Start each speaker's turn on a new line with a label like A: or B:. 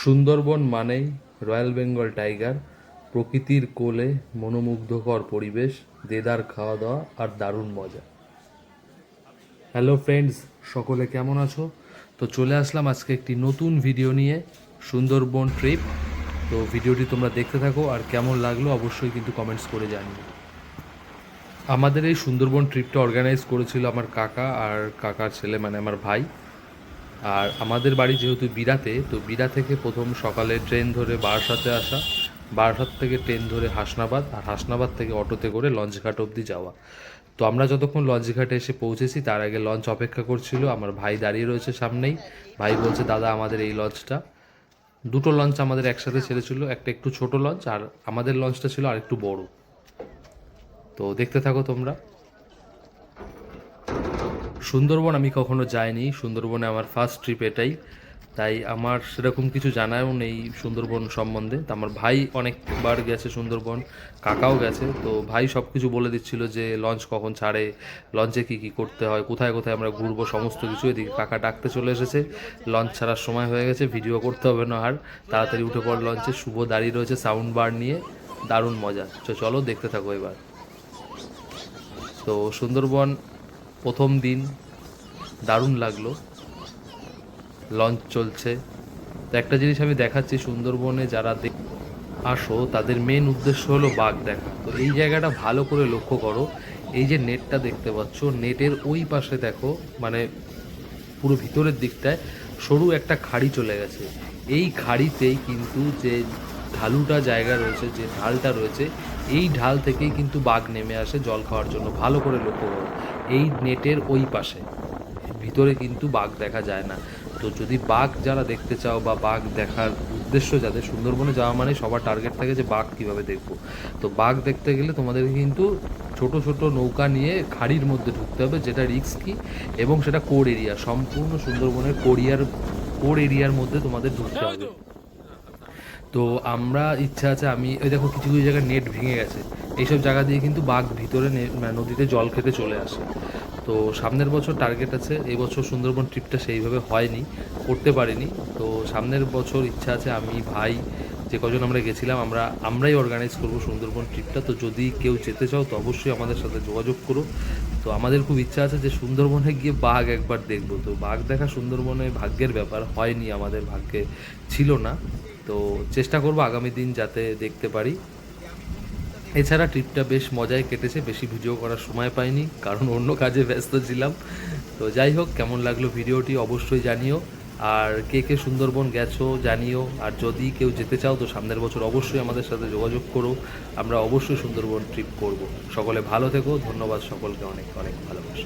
A: সুন্দরবন মানেই royal Bengal tiger, প্রকৃতির কোলে মনোমুগ্ধকর পরিবেশ, দেদার খাওয়া দাওয়া আর দারুণ মজা। হ্যালো ফ্রেন্ডস, সকলে কেমন আছো? তো চলে আসলাম আজকে একটি নতুন ভিডিও নিয়ে, সুন্দরবন ট্রিপ। তো ভিডিওটি তোমরা দেখতে থাকো, আর কেমন লাগলো অবশ্যই কিন্তু কমেন্টস করে জানিও। আমাদের এই সুন্দরবন ট্রিপটা অর্গানাইজ করেছিল আমার কাকা আর কাকার ছেলে, মানে আমার ভাই। আর আমাদের বাড়ি যেহেতু বিরাতে, তো বিরা থেকে প্রথম সকালে ট্রেন ধরে বারাসাতে আসা, বারাসাত থেকে ট্রেন ধরে হাসনাবাদ, আর হাসনাবাদ থেকে অটোতে করে লঞ্চঘাট অবধি যাওয়া। তো আমরা যতক্ষণ লঞ্চঘাটে এসে পৌঁছেছি তার আগে লঞ্চ অপেক্ষা করছিল, আমার ভাই দাঁড়িয়ে রয়েছে সামনেই। ভাই বলছে, দাদা আমাদের এই লঞ্চটা, দুটো লঞ্চ আমাদের একসাথে ছেড়েছিল, একটা একটু ছোট লঞ্চ আর আমাদের লঞ্চটা ছিল আর একটু বড়। তো দেখতে থাকো তোমরা। সুন্দরবন আমি কখনো যাইনি, সুন্দরবনে আমার ফার্স্ট ট্রিপ এটাই, তাই আমার সেরকম কিছু জানাও নেই সুন্দরবন সম্বন্ধে। তো আমার ভাই অনেকবার গেছে সুন্দরবন, কাকাও গেছে, তো ভাই সব কিছু বলে দিচ্ছিল যে লঞ্চ কখন ছাড়ে, লঞ্চে কী কী করতে হয়, কোথায় কোথায় আমরা ঘুরবো, সমস্ত কিছু। এদিকে কাকা ডাকতে চলে এসেছে, লঞ্চ ছাড়ার সময় হয়ে গেছে, ভিডিও করতে হবে না আর, তাড়াতাড়ি উঠে পড় লঞ্চে। শুভ দাঁড়িয়ে রয়েছে সাউন্ড বার নিয়ে, দারুণ মজা। চলো দেখতে থাকো এবার। তো সুন্দরবন প্রথম দিন দারুণ লাগলো, লঞ্চ চলছে। তো একটা জিনিস আমি দেখাচ্ছি, সুন্দরবনে যারা আসো তাদের মেন উদ্দেশ্য হলো বাঘ দেখা। তো এই জায়গাটা ভালো করে লক্ষ্য করো, এই যে নেটটা দেখতে পাচ্ছ, নেটের ওই পাশে দেখো, মানে পুরো ভিতরের দিকটায় সরু একটা খাড়ি চলে গেছে। এই খাড়িতেই কিন্তু যে ঢালুটা জায়গা রয়েছে, যে ঢালটা রয়েছে, এই ঢাল থেকেই কিন্তু বাঘ নেমে আসে জল খাওয়ার জন্য। ভালো করে লক্ষ্য করো, এই নেটের ওই পাশে, ভিতরে কিন্তু বাঘ দেখা যায় না। তো যদি বাঘ যারা দেখতে চাও বা বাঘ দেখার উদ্দেশ্য যাদের, সুন্দরবনে যাওয়া মানে সবার টার্গেট থাকে যে বাঘ কীভাবে দেখবো। তো বাঘ দেখতে গেলে তোমাদেরকে কিন্তু ছোট ছোট নৌকা নিয়ে খাড়ির মধ্যে ঢুকতে হবে, যেটা রিস্কি, এবং সেটা কোর এরিয়া, সম্পূর্ণ সুন্দরবনের কোর এরিয়ার মধ্যে তোমাদের ঢুকতে হবে। তো আমরা ইচ্ছা আছে, আমি ওই দেখো কিছু কিছু জায়গায় নেট ভেঙে গেছে, এইসব জায়গা দিয়ে কিন্তু বাঘ ভিতরে নদীতে জল খেতে চলে আসে। তো সামনের বছর টার্গেট আছে, এই বছর সুন্দরবন ট্রিপটা সেইভাবে হয়নি, করতে পারিনি। তো সামনের বছর ইচ্ছা আছে, আমি ভাই যে কজন আমরা গেছিলাম, আমরাই অর্গানাইজ করবো সুন্দরবন ট্রিপটা। তো যদি কেউ যেতে চাও তো অবশ্যই আমাদের সাথে যোগাযোগ করো। তো আমাদের খুব ইচ্ছা আছে যে সুন্দরবনে গিয়ে বাঘ একবার দেখবো। তো বাঘ দেখা সুন্দরবনে ভাগ্যের ব্যাপার, হয়নি, আমাদের ভাগ্যে ছিল না। তো চেষ্টা করবো আগামী দিন যাতে দেখতে পারি। এছাড়া ট্রিপটা বেশ মজায় কেটেছে, বেশি ভিডিও করার সময় পাইনি কারণ অন্য কাজে ব্যস্ত ছিলাম। তো যাই হোক, কেমন লাগলো ভিডিওটি অবশ্যই জানিও, আর কে কে সুন্দরবন গেছো জানিও। আর যদি কেউ যেতে চাও তো সামনের বছর অবশ্যই আমাদের সাথে যোগাযোগ করো, আমরা অবশ্যই সুন্দরবন ট্রিপ করব। সকলে ভালো থেকো, ধন্যবাদ সকলকে, অনেক অনেক ভালোবাসা।